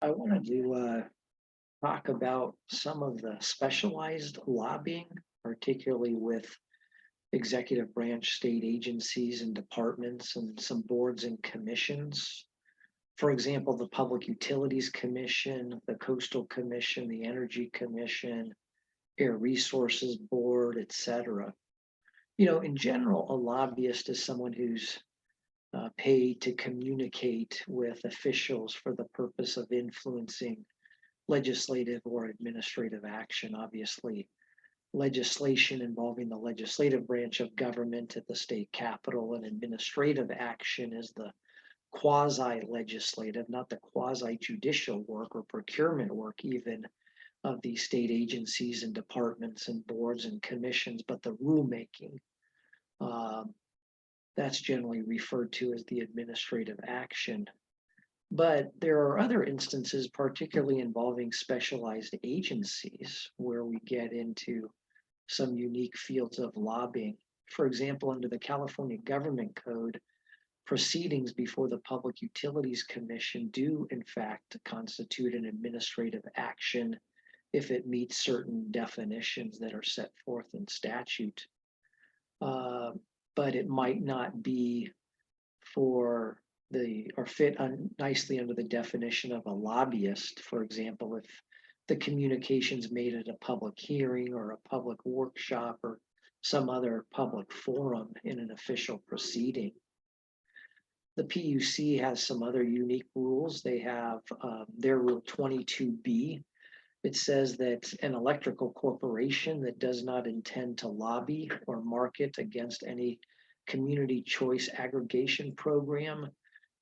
I wanted to talk about some of the specialized lobbying, particularly with executive branch state agencies and departments and some boards and commissions. For example, the Public Utilities Commission, the Coastal Commission, the Energy Commission, Air Resources Board, et cetera. In general, a lobbyist is someone who's paid to communicate with officials for the purpose of influencing legislative or administrative action. Obviously, legislation involving the legislative branch of government at the state capitol, and administrative action is the quasi-legislative, not the quasi-judicial work or procurement work even of these state agencies and departments and boards and commissions, but the rulemaking. Um, that's generally referred to as the administrative action. But there are other instances, particularly involving specialized agencies, where we get into some unique fields of lobbying. For example, under the California Government Code, proceedings before the Public Utilities Commission do, in fact, constitute an administrative action if it meets certain definitions that are set forth in statute. Uh, but it might not be for or fit nicely under the definition of a lobbyist. For example, if the communications made at a public hearing or a public workshop or some other public forum in an official proceeding. The PUC has some other unique rules. They have their Rule 22B. It says that an electrical corporation that does not intend to lobby or market against any community choice aggregation program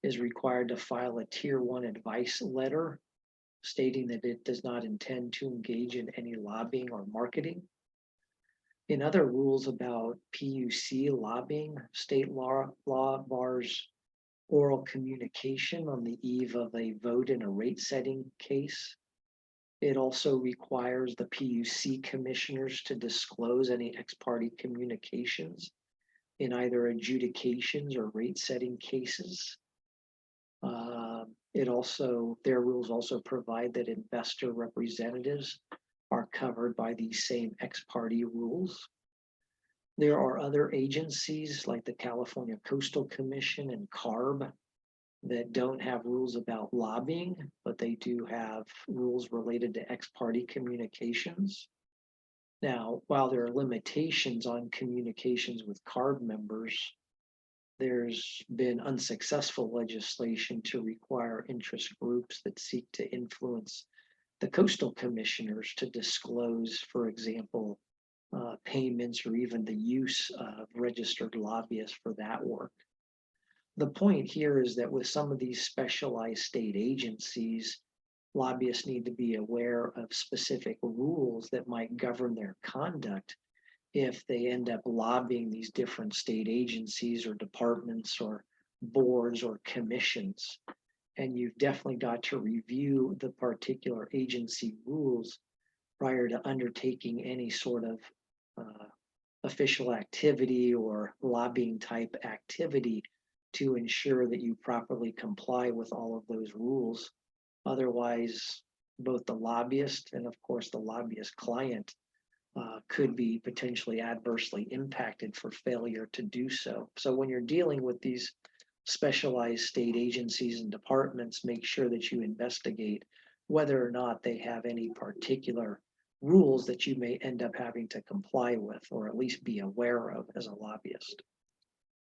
is required to file a Tier 1 advice letter stating that it does not intend to engage in any lobbying or marketing. In other rules about PUC lobbying, state law bars oral communication on the eve of a vote in a rate setting case. It also requires the PUC commissioners to disclose any ex parte communications in either adjudications or rate setting cases. Their rules also provide that investor representatives are covered by these same ex parte rules. There are other agencies like the California Coastal Commission and CARB that don't have rules about lobbying, but they do have rules related to ex parte communications. Now, while there are limitations on communications with CARB members, there's been unsuccessful legislation to require interest groups that seek to influence the coastal commissioners to disclose, for example, payments or even the use of registered lobbyists for that work. The point here is that with some of these specialized state agencies, lobbyists need to be aware of specific rules that might govern their conduct if they end up lobbying these different state agencies or departments or boards or commissions. And you've definitely got to review the particular agency rules prior to undertaking any sort of official activity or lobbying type activity to ensure that you properly comply with all of those rules. Otherwise, both the lobbyist and, of course, the lobbyist client could be potentially adversely impacted for failure to do so. So when you're dealing with these specialized state agencies and departments, make sure that you investigate whether or not they have any particular rules that you may end up having to comply with or at least be aware of as a lobbyist.